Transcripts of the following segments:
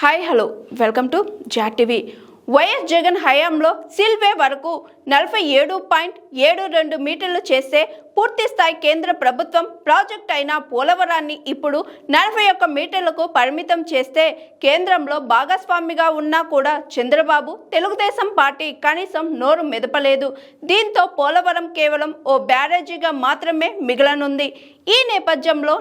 Hi hello welcome to జాట్ TV. YS Jagan హయాంలో సిల్వే వరకు 47.72 మీటర్లు చేస్తే పూర్తి స్థాయి కేంద్ర ప్రభుత్వం ప్రాజెక్ట్ అయిన పోలవరాన్ని ఇప్పుడు 41 మీటర్లకు పరిమితం చేస్తే కేంద్రంలో భాగస్వామిగా ఉన్నా కూడా చంద్రబాబు తెలుగుదేశం పార్టీ కనీసం నోరు మెదపలేదు. దీంతో పోలవరం కేవలం ఓ బ్యారేజీగా మాత్రమే మిగలనుంది. ఈ నేపథ్యంలో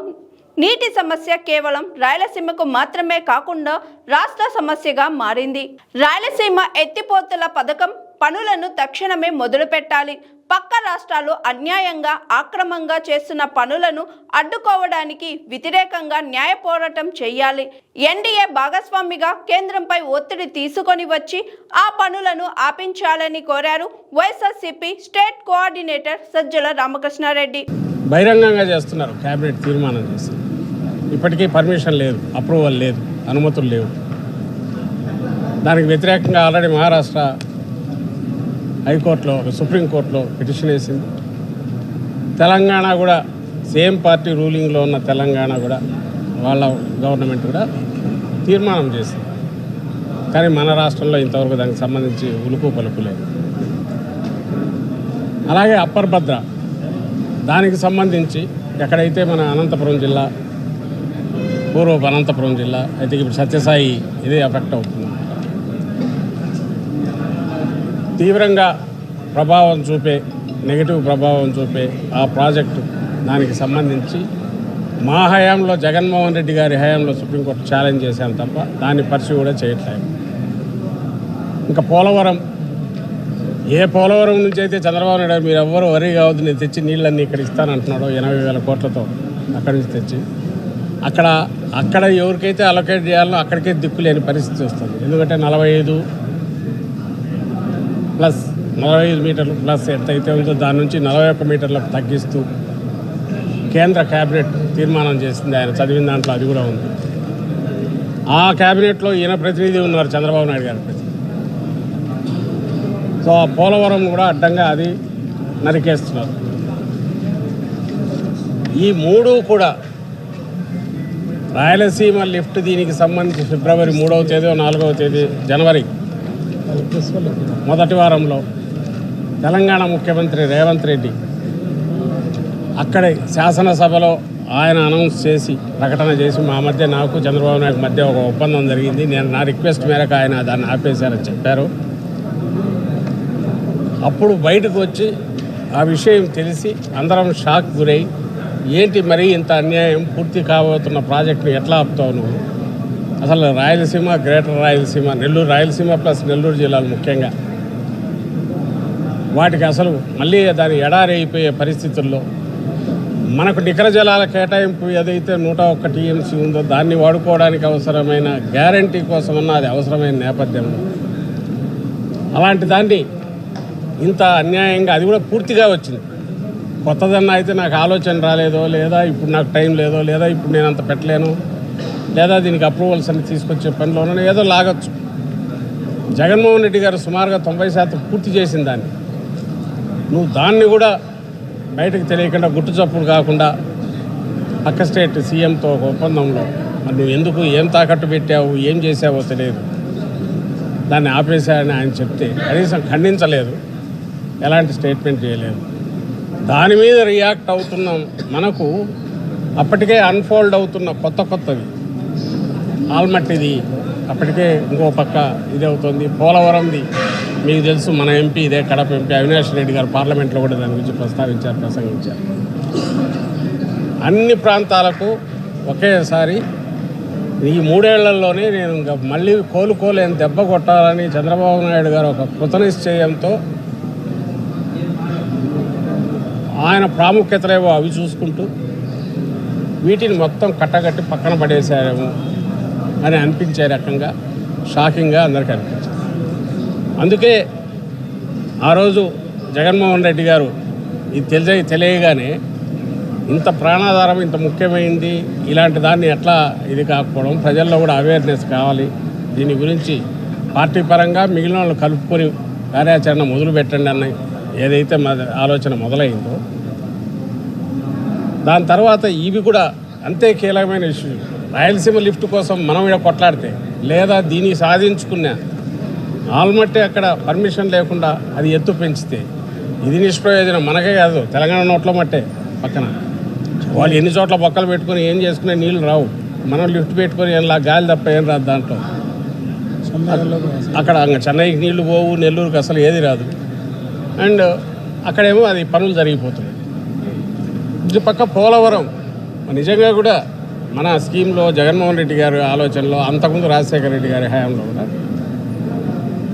నీటి సమస్య కేవలం రాయలసీమకు మాత్రమే కాకుండా రాష్ట్ర సమస్యగా మారింది. రాయలసీమ ఎత్తిపోతల పథకం పనులను తక్షణమే మొదలుపెట్టాలి. పక్క రాష్ట్రాలు అన్యాయంగా అక్రమంగా చేస్తున్న పనులను అడ్డుకోవడానికి వ్యతిరేకంగా న్యాయ పోరాటం చేయాలి. ఎన్డీఏ భాగస్వామిగా కేంద్రంపై ఒత్తిడి తీసుకొని వచ్చి ఆ పనులను ఆపించాలని కోరారు వైఎస్ఆర్సీపీ స్టేట్ కోఆర్డినేటర్ సజ్జల రామకృష్ణారెడ్డి. బహిరంగంగా చేస్తున్నారు. క్యాబినెట్ తీర్మానం చేసి ఇప్పటికీ పర్మిషన్ లేదు, అప్రూవల్ లేదు, అనుమతులు లేవు. దానికి వ్యతిరేకంగా ఆల్రెడీ మహారాష్ట్ర హైకోర్టులో సుప్రీంకోర్టులో పిటిషన్ వేసింది. తెలంగాణ కూడా సేమ్ పార్టీ రూలింగ్లో ఉన్న తెలంగాణ కూడా వాళ్ళ గవర్నమెంట్ కూడా తీర్మానం చేసింది. కానీ మన రాష్ట్రంలో ఇంతవరకు దానికి సంబంధించి ఉలుకు పలుకు లేదు. అలాగే అప్పర్ భద్ర దానికి సంబంధించి ఎక్కడైతే మన అనంతపురం జిల్లా పూర్వపు అనంతపురం జిల్లా అయితే ఇప్పుడు సత్యసాయి ఇదే ఎఫెక్ట్ అవుతుంది. తీవ్రంగా ప్రభావం చూపే నెగిటివ్ ప్రభావం చూపే ఆ ప్రాజెక్టు దానికి సంబంధించి మా హయాంలో జగన్మోహన్ రెడ్డి గారి హయాంలో సుప్రీంకోర్టు ఛాలెంజ్ చేశాను తప్ప దాన్ని పరిశీలి కూడా చేయట్లేదు. ఇంకా పోలవరం పోలవరం నుంచి అయితే చంద్రబాబు నాయుడు మీరు ఎవ్వరు వరి కావద్దు, నేను తెచ్చి నీళ్ళన్నీ ఇక్కడ ఇస్తానంటున్నాడు 80,000 కోట్లతో అక్కడి నుంచి తెచ్చి అక్కడ ఎవరికైతే అలొకేట్ చేయాలో అక్కడికే దిక్కు లేని పరిస్థితి వస్తుంది. ఎందుకంటే 45 మీటర్లు ప్లస్ ఎంతైతే ఉందో దాని నుంచి 41 మీటర్లకు తగ్గిస్తూ కేంద్ర క్యాబినెట్ తీర్మానం చేసింది. ఆయన చదివిన దాంట్లో అది కూడా ఉంది. ఆ క్యాబినెట్లో ఈయన ప్రతినిధి ఉన్నారు, చంద్రబాబు నాయుడు గారి ప్రతినిధి. సో ఆ పోలవరం కూడా అడ్డంగా అది నరికేస్తున్నారు. ఈ మూడు కూడా రాయలసీమ లిఫ్ట్ దీనికి సంబంధించి ఫిబ్రవరి 3వ తేదీ 4వ తేదీ జనవరి మొదటి వారంలో తెలంగాణ ముఖ్యమంత్రి రేవంత్ రెడ్డి అక్కడే శాసనసభలో ఆయన అనౌన్స్ చేసి ప్రకటన చేసి మా మధ్య నాకు చంద్రబాబు నాయుడు మధ్య ఒక ఒప్పందం జరిగింది, నా రిక్వెస్ట్ మేరకు ఆయన దాన్ని ఆపేశారని చెప్పారు. అప్పుడు బయటకు వచ్చి ఆ విషయం తెలిసి అందరం షాక్ గురై ఏంటి మరి ఇంత అన్యాయం, పూర్తి కాబోతున్న ప్రాజెక్టును ఎట్లా ఆపుతావు నువ్వు? అసలు రాయలసీమ, గ్రేటర్ రాయలసీమ, నెల్లూరు రాయలసీమ ప్లస్ నెల్లూరు జిల్లాలు ముఖ్యంగా వాటికి అసలు మళ్ళీ దాని ఎడారి అయిపోయే పరిస్థితుల్లో మనకు నికర జలాల కేటాయింపు ఏదైతే 101 టీఎంసీ ఉందో దాన్ని వాడుకోవడానికి అవసరమైన గ్యారంటీ కోసమన్నా అది అవసరమైన నేపథ్యంలో అలాంటి దాన్ని ఇంత అన్యాయంగా అది కూడా పూర్తిగా వచ్చింది. కొత్తదన్నా అయితే నాకు ఆలోచన రాలేదో, లేదా ఇప్పుడు నాకు టైం లేదో, లేదా ఇప్పుడు నేను అంత పెట్టలేను, లేదా దీనికి అప్రూవల్స్ అన్ని తీసుకొచ్చే పనిలోనూ ఏదో లాగొచ్చు. జగన్మోహన్ రెడ్డి గారు సుమారుగా 90% పూర్తి చేసిన దాన్ని నువ్వు దాన్ని కూడా బయటకు తెలియకుండా గుట్టు చప్పుడు కాకుండా పక్క స్టేట్ సీఎంతో ఒక ఒప్పందంలో నువ్వు ఎందుకు ఏం తాకట్టు పెట్టావు, ఏం చేసావో తెలియదు, దాన్ని ఆపేశారని ఆయన చెప్తే కనీసం ఖండించలేదు, ఎలాంటి స్టేట్మెంట్ చేయలేదు. దాని మీద రియాక్ట్ అవుతున్నాం. మనకు అప్పటికే అన్ఫోల్డ్ అవుతున్న కొత్తవి ఆల్మట్టిది అప్పటికే ఇంకో పక్క ఇది అవుతుంది. పోలవరంది మీకు తెలుసు, మన ఎంపీ ఇదే కడప ఎంపీ అవినాష్ రెడ్డి గారు పార్లమెంట్లో కూడా దాని గురించి ప్రసంగించారు. అన్ని ప్రాంతాలకు ఒకేసారి ఈ 3 ఏళ్లలోనే నేను ఇంకా మళ్ళీ కోలుకోలేని దెబ్బ కొట్టాలని చంద్రబాబు నాయుడు గారు ఒక కృతనిశ్చయంతో ఆయన ప్రాముఖ్యతలేవో అవి చూసుకుంటూ వీటిని మొత్తం కట్టగట్టి పక్కన పడేశారేమో అని అనిపించే రకంగా షాకింగ్గా అందరికీ అనిపించింది. అందుకే ఆ రోజు జగన్మోహన్ రెడ్డి గారు ఇది తెలియగానే ఇంత ప్రాణాధారం, ఇంత ముఖ్యమైనది ఇలాంటి దాన్ని ఎట్లా ఇది కాకపోవడం, ప్రజల్లో కూడా అవేర్నెస్ కావాలి, దీని గురించి పార్టీ పరంగా మిగిలిన వాళ్ళు కలుపుకొని కార్యాచరణ మొదలు పెట్టండి అన్న ఏదైతే ఆలోచన మొదలైందో దాని తర్వాత ఇవి కూడా అంతే కీలకమైన ఇష్యూ. రాయలసీమ లిఫ్ట్ కోసం మనం ఇక్కడ కొట్లాడితే లేదా దీన్ని సాధించుకున్న ఆల్మట్టి అక్కడ పర్మిషన్ లేకుండా అది ఎత్తు పెంచితే ఇది నిష్ప్రయోజనం. మనకే కాదు, తెలంగాణ నోట్లో మట్టే పక్కన వాళ్ళు ఎన్ని చోట్ల బొక్కలు పెట్టుకుని ఏం చేసుకునే నీళ్ళు రావు. మనం లిఫ్ట్ పెట్టుకొని ఏం గాలి తప్ప ఏం రాదు దాంట్లో. అక్కడ చెన్నైకి నీళ్లు పోవు, నెల్లూరుకి అసలు ఏది రాదు. అండ్ అక్కడేమో అది పనులు జరిగిపోతున్నాయి. ఇటు పక్క పోలవరం నిజంగా కూడా మన స్కీమ్లో జగన్మోహన్ రెడ్డి గారి ఆలోచనలో, అంతకుముందు రాజశేఖర రెడ్డి గారి హయాంలో కూడా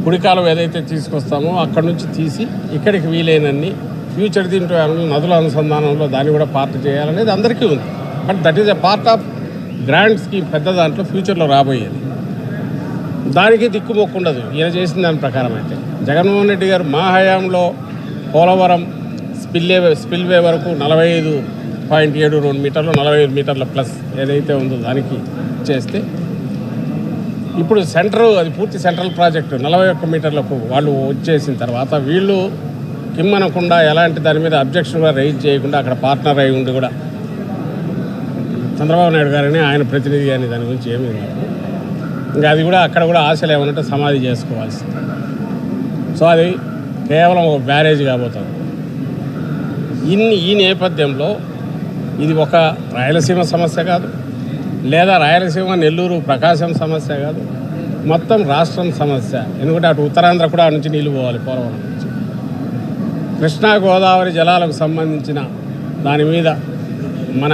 కుడికాలం ఏదైతే తీసుకొస్తామో అక్కడి నుంచి తీసి ఇక్కడికి వీలైనన్ని ఫ్యూచర్ దీంట్లో నదుల అనుసంధానంలో దాన్ని కూడా పార్ట్ చేయాలనేది అందరికీ ఉంది. But that is a part of grand scheme, పెద్ద దాంట్లో ఫ్యూచర్లో రాబోయేది. దానికి దిక్కుమొక్కుండదు ఈయన చేసిన దాని ప్రకారం. అయితే జగన్మోహన్ రెడ్డి గారు మా హయాంలో పోలవరం స్పిల్వే వరకు 45.72 మీటర్లు 45 మీటర్ల ప్లస్ ఏదైతే ఉందో దానికి చేస్తే ఇప్పుడు అది పూర్తి సెంట్రల్ ప్రాజెక్టు 41 మీటర్లకు వాళ్ళు వచ్చేసిన తర్వాత వీళ్ళు కిమ్మనకుండా ఎలాంటి దాని మీద అబ్జెక్షన్ కూడా రైజ్ చేయకుండా అక్కడ పార్ట్నర్ అయి ఉండి కూడా చంద్రబాబు నాయుడు గారిని ఆయన ప్రతినిధి అని దాని గురించి ఏమీ లేదు. ఇంకా అది కూడా అక్కడ కూడా ఆశలు ఏమన్నట్టు సమాధి చేసుకోవాల్సింది. సో అది కేవలం ఒక బ్యారేజ్ కాబోతుంది. ఈ నేపథ్యంలో ఇది ఒక రాయలసీమ సమస్య కాదు, లేదా రాయలసీమ నెల్లూరు ప్రకాశం సమస్య కాదు, మొత్తం రాష్ట్రం సమస్య. ఎందుకంటే అటు ఉత్తరాంధ్ర కూడా నుంచి నీళ్ళు పోవాలి పోలవరం నుంచి. కృష్ణా గోదావరి జలాలకు సంబంధించిన దాని మీద మన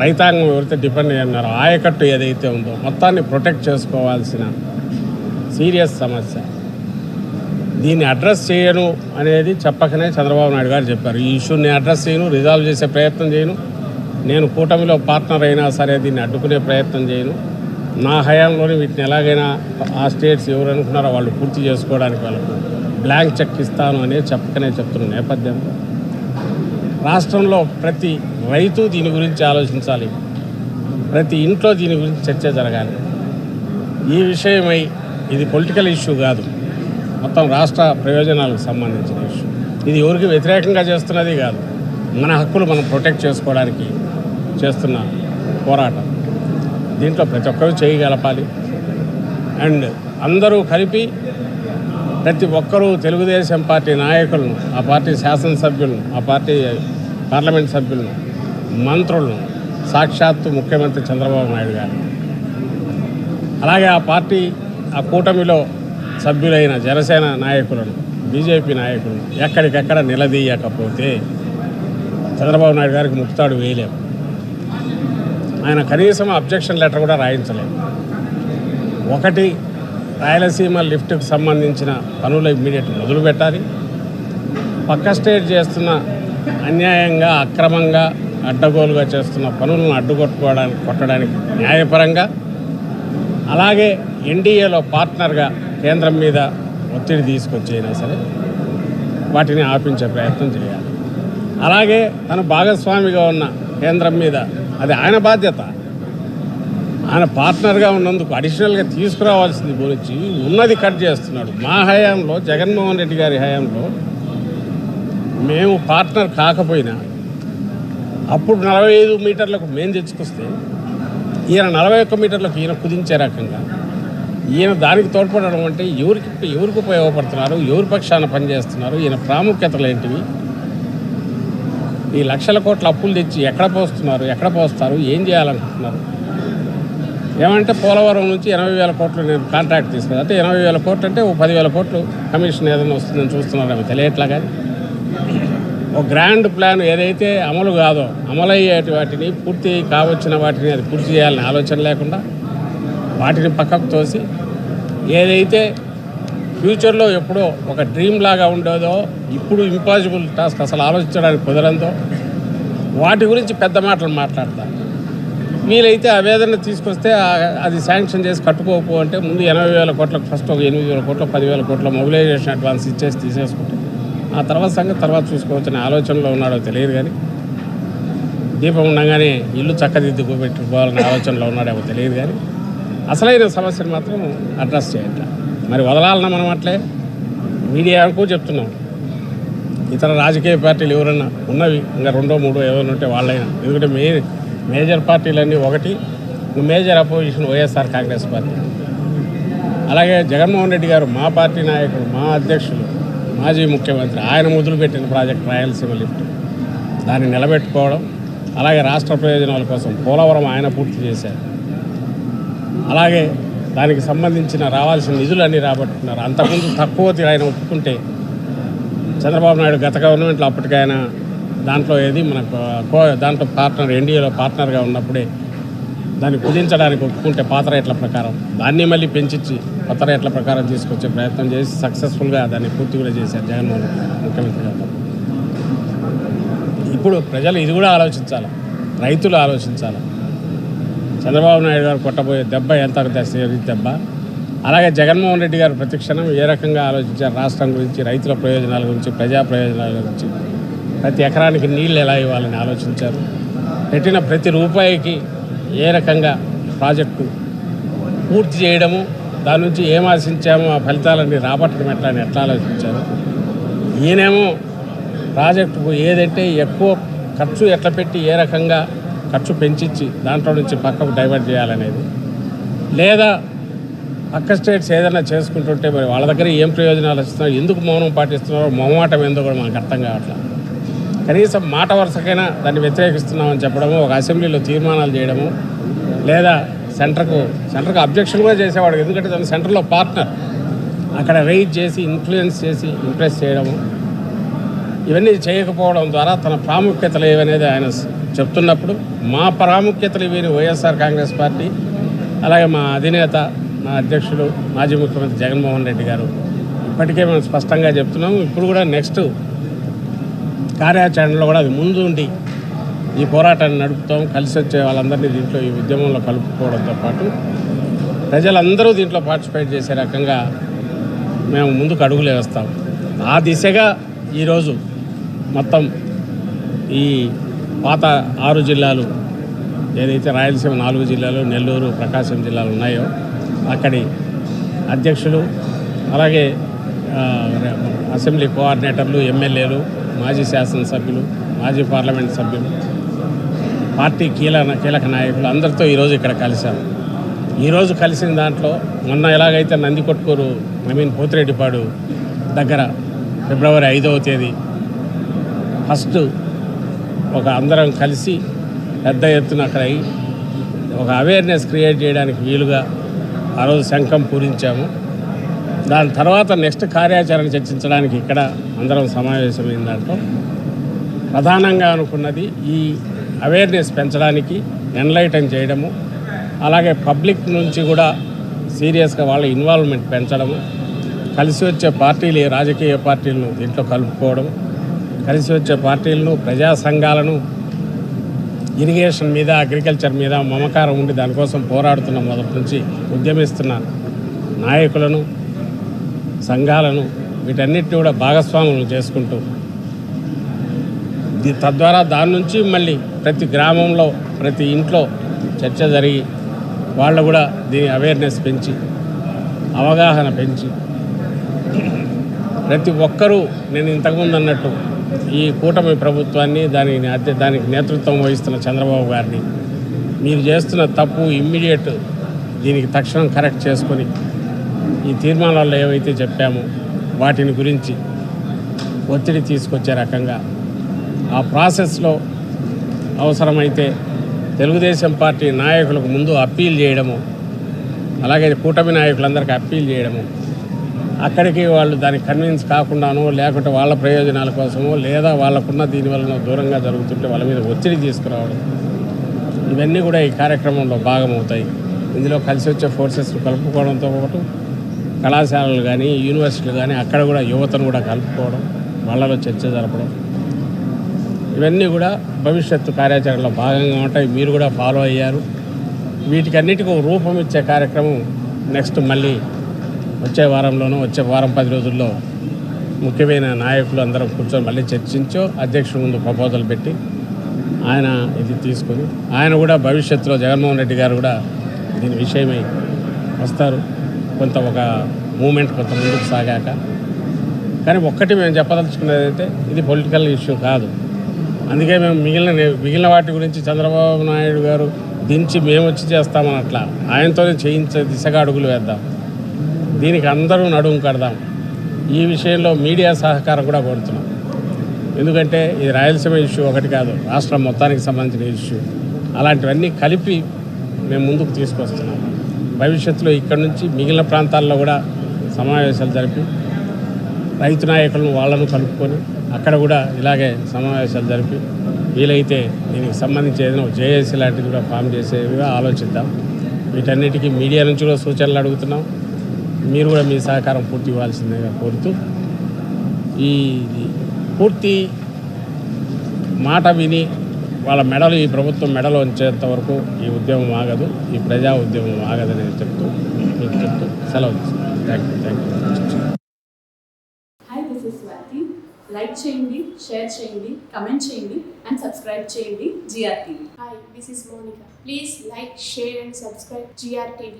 రైతాంగం ఎవరైతే డిపెండ్ అయ్యి ఉన్నారో ఆయకట్టు ఏదైతే ఉందో మొత్తాన్ని ప్రొటెక్ట్ చేసుకోవాల్సిన సీరియస్ సమస్య. దీన్ని అడ్రస్ చేయను అనేది చెప్పకనే చంద్రబాబు నాయుడు గారు చెప్పారు. ఈ ఇష్యూని అడ్రస్ చేయను, రిజాల్వ్ చేసే ప్రయత్నం చేయను, నేను కూటమిలో పార్ట్నర్ అయినా సరే దీన్ని అడ్డుకునే ప్రయత్నం చేయను, నా హయాంలోనే వీటిని ఎలాగైనా ఆ స్టేట్స్ ఎవరు అనుకున్నారో వాళ్ళు పూర్తి చేసుకోవడానికి వాళ్ళకు బ్లాంక్ చెక్ ఇస్తాను అనేది చెప్పకనే చెప్తున్న నేపథ్యంలో రాష్ట్రంలో ప్రతి రైతు దీని గురించి ఆలోచించాలి, ప్రతి ఇంట్లో దీని గురించి చర్చ జరగాలి. ఈ విషయమై ఇది పొలిటికల్ ఇష్యూ కాదు, మొత్తం రాష్ట్ర ప్రయోజనాలకు సంబంధించిన ఇష్యూ. ఇది ఎవరికి వ్యతిరేకంగా చేస్తున్నది కాదు, మన హక్కులు మనం ప్రొటెక్ట్ చేసుకోవడానికి చేస్తున్న పోరాటం. దీంట్లో ప్రతి ఒక్కరూ చేయగలపాలి. అండ్ అందరూ కలిపి ప్రతి ఒక్కరూ తెలుగుదేశం పార్టీ నాయకులను, ఆ పార్టీ శాసనసభ్యులను, ఆ పార్టీ పార్లమెంట్ సభ్యులను, మంత్రులను, సాక్షాత్తు ముఖ్యమంత్రి చంద్రబాబు నాయుడు గారు, అలాగే ఆ పార్టీ ఆ కూటమిలో సభ్యులైన జనసేన నాయకులను, బీజేపీ నాయకులను ఎక్కడికెక్కడ నిలదీయకపోతే చంద్రబాబు నాయుడు గారికి ముక్తాడు వేయలేము. ఆయన కనీసం అబ్జెక్షన్ లెటర్ కూడా రాయించలేదు. ఒకటి, రాయలసీమ లిఫ్ట్కి సంబంధించిన పనులు ఇమ్మీడియట్ మొదలు పెట్టాలి. పక్క స్టేట్ చేస్తున్న అన్యాయంగా అక్రమంగా అడ్డగోలుగా చేస్తున్న పనులను కొట్టడానికి న్యాయపరంగా, అలాగే ఎన్డీఏలో పార్ట్నర్గా కేంద్రం మీద ఒత్తిడి తీసుకొచ్చైనా సరే వాటిని ఆపించే ప్రయత్నం చేయాలి. అలాగే తను భాగస్వామిగా ఉన్న కేంద్రం మీద అది ఆయన బాధ్యత, ఆయన పార్ట్నర్గా ఉన్నందుకు అడిషనల్గా తీసుకురావాల్సింది గురించి ఉన్నది కట్ చేస్తున్నాడు. మా హయాంలో, జగన్మోహన్ రెడ్డి గారి హయాంలో మేము పార్ట్నర్ కాకపోయినా అప్పుడు 45 మీటర్లకు మేము తెచ్చుకొస్తే ఈయన 41 మీటర్లకు ఈయన కుదించే రకంగా ఈయన దానికి తోడ్పడడం అంటే ఎవరికి ఉపయోగపడుతున్నారు, ఎవరి పక్షాన పనిచేస్తున్నారు, ఈయన ప్రాముఖ్యతలు ఏంటివి, ఈ లక్షల కోట్ల అప్పులు తెచ్చి ఎక్కడ పోస్తారు, ఏం చేయాలనుకుంటున్నారు. ఏమంటే పోలవరం నుంచి 80,000 కోట్లు నేను కాంట్రాక్ట్ తీసుకున్నాను అంటే 80,000 కోట్లు అంటే 10,000 కోట్లు కమిషన్ ఏదైనా వస్తుందని చూస్తున్నారేమో తెలియట్లా. కానీ ఒక గ్రాండ్ ప్లాన్ ఏదైతే అమలు కాదో అమలయ్యేటి వాటిని పూర్తి కావచ్చిన వాటిని అది పూర్తి చేయాలని ఆలోచన లేకుండా వాటిని పక్కకు తోసి ఏదైతే ఫ్యూచర్లో ఎప్పుడో ఒక డ్రీమ్ లాగా ఉండేదో ఇప్పుడు ఇంపాసిబుల్ టాస్క్ అసలు ఆలోచించడానికి కుదరందో వాటి గురించి పెద్ద మాటలు మాట్లాడతారు. వీలైతే ఆవేదన తీసుకొస్తే అది శాంక్షన్ చేసి కట్టుకోకపో అంటే ముందు 80,000 కోట్లకు ఫస్ట్ ఒక 8,000 కోట్లు 10,000 కోట్ల మొబిలైజేషన్ అడ్వాన్స్ ఇచ్చేసి తీసేసుకుంటే ఆ తర్వాత సంగతి తర్వాత చూసుకోవచ్చనే ఆలోచనలో ఉన్నాడో తెలియదు. కానీ దీపం ఉండగానే ఇల్లు చక్కదిద్దుకు పెట్టుకోవాలనే ఆలోచనలో ఉన్నాడేమో తెలియదు. కానీ అసలైన సమస్యను మాత్రం అడ్రస్ చేయట్లా. మరి వదలాలన్నా మనం అట్లే మీడియాకు చెప్తున్నాం, ఇతర రాజకీయ పార్టీలు ఎవరన్నా ఉన్నవి ఇంకా 2, 3 ఏమైనా ఉంటే వాళ్ళైనా, ఎందుకంటే మేజర్ పార్టీలన్నీ ఒకటి, major opposition YSR Congress party. అలాగే జగన్మోహన్ రెడ్డి గారు మా పార్టీ నాయకుడు, మా అధ్యక్షులు, మాజీ ముఖ్యమంత్రి, ఆయన మొదలుపెట్టిన ప్రాజెక్ట్ రాయలసీమ లిఫ్ట్ దాన్ని నిలబెట్టుకోవడం, అలాగే రాష్ట్ర ప్రయోజనాల కోసం పోలవరం ఆయన పూర్తి చేశారు. అలాగే దానికి సంబంధించిన రావాల్సిన నిధులన్నీ రాబట్టుకున్నారు. అంతకుముందు తక్కువ ఆయన ఒప్పుకుంటే చంద్రబాబు నాయుడు గత గవర్నమెంట్లో అప్పటికైనా దాంట్లో దాంట్లో పార్ట్నర్, ఎన్డీఏలో పార్ట్నర్గా ఉన్నప్పుడే దాన్ని కుదించడానికి ఒప్పుకుంటే పాత రేట్ల ప్రకారం దాన్ని మళ్ళీ పెంచి కొత్త రేట్ల ప్రకారం తీసుకొచ్చే ప్రయత్నం చేసి సక్సెస్ఫుల్గా దాన్ని పూర్తి కూడా చేశారు జగన్మోహన్ ముఖ్యమంత్రి గారు. ఇప్పుడు ప్రజలు ఇది కూడా ఆలోచించాలి, రైతులు ఆలోచించాలి. చంద్రబాబు నాయుడు గారు కొట్టబోయే దెబ్బ ఎంత దెబ్బ, అలాగే జగన్మోహన్ రెడ్డి గారు ప్రతిక్షణం ఏ రకంగా ఆలోచించారు రాష్ట్రం గురించి, రైతుల ప్రయోజనాల గురించి, ప్రజా ప్రయోజనాల గురించి, ప్రతి ఎకరానికి నీళ్ళు ఎలా ఇవ్వాలని ఆలోచించారు. పెట్టిన ప్రతి రూపాయికి ఏ రకంగా ప్రాజెక్టు పూర్తి చేయడము, దాని నుంచి ఏం ఆశించామో ఆ ఫలితాలన్నీ రాబట్టడం ఎట్లా ఆలోచించారు. ఈయనేమో ప్రాజెక్టుకు ఏదంటే ఎక్కువ ఖర్చు ఎట్లా పెట్టి ఏ రకంగా ఖర్చు పెంచి దాంట్లో నుంచి పక్కకు డైవర్ట్ చేయాలనేది, లేదా పక్క స్టేట్స్ ఏదైనా చేసుకుంటుంటే మరి వాళ్ళ దగ్గర ఏం ప్రయోజనాలు వస్తున్నారో, ఎందుకు మౌనం పాటిస్తున్నారో, మొహమాటం ఏందో కూడా మనకు అర్థం కావట్లేదు. కనీసం మాట వరుసకైనా దాన్ని వ్యతిరేకిస్తున్నామని చెప్పడము, ఒక అసెంబ్లీలో తీర్మానాలు చేయడము, లేదా సెంటర్కు అబ్జెక్షన్ కూడా చేసేవాడు. ఎందుకంటే తన సెంటర్లో పార్ట్నర్ అక్కడ రైజ్ చేసి ఇన్ఫ్లుయెన్స్ చేసి ఇంప్రెస్ చేయడము, ఇవన్నీ చేయకపోవడం ద్వారా తన ప్రాముఖ్యతలు ఏవనేది ఆయన చెప్తున్నప్పుడు, మా ప్రాముఖ్యతలు ఇవి వైఎస్ఆర్ కాంగ్రెస్ పార్టీ, అలాగే మా అధినేత, మా అధ్యక్షుడు, మాజీ ముఖ్యమంత్రి జగన్మోహన్ రెడ్డి గారు ఇప్పటికే మనం స్పష్టంగా చెప్తున్నాము. ఇప్పుడు కూడా నెక్స్ట్ కార్యాచరణలో కూడా అది ముందు ఉండి ఈ పోరాటాన్ని నడుపుతాం. కలిసి వచ్చే వాళ్ళందరినీ దీంట్లో ఈ ఉద్యమంలో కలుపుకోవడంతో పాటు ప్రజలందరూ దీంట్లో పార్టిసిపేట్ చేసే రకంగా మేము ముందుకు అడుగులు వేస్తాం. ఆ దిశగా ఈరోజు మొత్తం ఈ పాత 6 జిల్లాలు, ఏదైతే రాయలసీమ 4 జిల్లాలు, నెల్లూరు, ప్రకాశం జిల్లాలు ఉన్నాయో అక్కడి అధ్యక్షులు, అలాగే అసెంబ్లీ కోఆర్డినేటర్లు, ఎమ్మెల్యేలు, మాజీ శాసనసభ్యులు, మాజీ పార్లమెంట్ సభ్యులు, పార్టీ కీలక నాయకులు అందరితో ఈరోజు ఇక్కడ కలిశాము. ఈరోజు కలిసిన దాంట్లో మొన్న ఎలాగైతే నందికొట్కూరు పోతిరెడ్డిపాడు దగ్గర ఫిబ్రవరి 5వ తేదీ ఫస్ట్ ఒక అందరం కలిసి పెద్ద ఎత్తున అక్కడ ఒక అవేర్నెస్ క్రియేట్ చేయడానికి వీలుగా ఆ రోజు శంఖం పూరించాము. దాని తర్వాత నెక్స్ట్ కార్యాచరణ చర్చించడానికి ఇక్కడ అందరం సమావేశమైన దాంట్లో ప్రధానంగా అనుకున్నది ఈ అవేర్నెస్ పెంచడానికి, ఎన్లైటన్ చేయడము, అలాగే పబ్లిక్ నుంచి కూడా సీరియస్గా వాళ్ళ ఇన్వాల్వ్మెంట్ పెంచడము, కలిసి వచ్చే పార్టీలు, రాజకీయ పార్టీలను దీంట్లో కలుపుకోవడం, కలిసి వచ్చే పార్టీలను, ప్రజా సంఘాలను, ఇరిగేషన్ మీద, అగ్రికల్చర్ మీద మమకారం ఉండి దానికోసం పోరాడుతున్న మొదటి నుంచి ఉద్యమిస్తున్న నాయకులను, సంఘాలను, వీటన్నిటిని కూడా భాగస్వాములను చేసుకుంటూ తద్వారా దాని నుంచి మళ్ళీ ప్రతి గ్రామంలో, ప్రతి ఇంట్లో చర్చ జరిగి వాళ్ళు కూడా దీని అవేర్నెస్ పెంచి, అవగాహన పెంచి, ప్రతి ఒక్కరూ నేను ఇంతకుముందు అన్నట్టు ఈ కూటమి ప్రభుత్వాన్ని, దానికి నేతృత్వం వహిస్తున్న చంద్రబాబు గారిని, మీరు చేస్తున్న తప్పు ఇమ్మీడియట్ దీనికి తక్షణం కరెక్ట్ చేసుకొని ఈ తీర్మానాల్లో ఏవైతే చెప్పామో వాటిని గురించి ఒత్తిడి తీసుకొచ్చే రకంగా ఆ ప్రాసెస్లో అవసరమైతే తెలుగుదేశం పార్టీ నాయకులకు ముందు అప్పీల్ చేయడము, అలాగే కూటమి నాయకులందరికీ అప్పీల్ చేయడము, అక్కడికి వాళ్ళు దానికి కన్విన్స్ కాకుండానో, లేకుంటే వాళ్ళ ప్రయోజనాల కోసమో, లేదా వాళ్ళకున్న దీనివల్ల దూరంగా జరుగుతుంటే వాళ్ళ మీద ఒత్తిడి తీసుకురావడం, ఇవన్నీ కూడా ఈ కార్యక్రమంలో భాగమవుతాయి. ఇందులో కలిసి వచ్చే ఫోర్సెస్ కలుపుకోవడంతో పాటు కళాశాలలు కానీ, యూనివర్సిటీలు కానీ అక్కడ కూడా యువతను కూడా కలుపుకోవడం, వాళ్ళలో చర్చ జరపడం, ఇవన్నీ కూడా భవిష్యత్తు కార్యాచరణలో భాగంగా ఉంటాయి. మీరు కూడా ఫాలో అయ్యారు. వీటికన్నిటికీ ఒక రూపం ఇచ్చే కార్యక్రమం నెక్స్ట్ మళ్ళీ వచ్చే వారంలోనూ, వచ్చే వారం 10 రోజుల్లో ముఖ్యమైన నాయకులు అందరం కూర్చొని మళ్ళీ చర్చించో అధ్యక్షుడి ముందు ప్రపోజల్ పెట్టి ఆయన ఇది తీసుకొని, ఆయన కూడా భవిష్యత్తులో జగన్మోహన్ రెడ్డి గారు కూడా దీని విషయమై వస్తారు. కొంత ఒక మూమెంట్ కొంత ముందుకు సాగాక. కానీ ఒక్కటి మేము చెప్పదలుచుకున్నది అయితే ఇది పొలిటికల్ ఇష్యూ కాదు, అందుకే మేము మిగిలిన వాటి గురించి చంద్రబాబు నాయుడు గారు దించి మేము వచ్చి చేస్తామని అట్లా ఆయనతోనే చేయించే దిశగా అడుగులు వేద్దాం. దీనికి అందరూ నడుము కడదాం. ఈ విషయంలో మీడియా సహకారం కూడా కోరుతున్నాం. ఎందుకంటే ఇది రాయలసీమ ఇష్యూ ఒకటి కాదు, రాష్ట్రం మొత్తానికి సంబంధించిన ఇష్యూ. అలాంటివన్నీ కలిపి మేము ముందుకు తీసుకొస్తున్నాం. భవిష్యత్తులో ఇక్కడ నుంచి మిగిలిన ప్రాంతాల్లో కూడా సమావేశాలు జరిపి రైతు నాయకులను వాళ్ళను కలుపుకొని అక్కడ కూడా ఇలాగే సమావేశాలు జరిపి వీలైతే దీనికి సంబంధించి ఏదైనా జేఏసీ లాంటిది కూడా ఫామ్ చేసేవిగా ఆలోచిద్దాం. వీటన్నిటికీ మీడియా నుంచి కూడా సూచనలు అడుగుతున్నాం. మీరు కూడా మీ సహకారం పూర్తి ఇవ్వాల్సిందిగా కోరుతూ ఈ పూర్తి మాట విని వాళ్ళ మెడలు ఈ ప్రభుత్వం మెడలో ఉంచేంత వరకు ఈ ఉద్యమం ఆగదు, ఈ ప్రజా ఉద్యమం ఆగదని చెప్తూ మీకు చెప్తూ సెలవు తీసుకుంటాం. Thank you. Hi, this is Swathi. Like చేయండి, షేర్ చేయండి, కమెంట్ చేయండి అండ్ సబ్స్క్రైబ్ చేయండి GRTV. Hi, this is Monica. Please like, share and subscribe GRTV.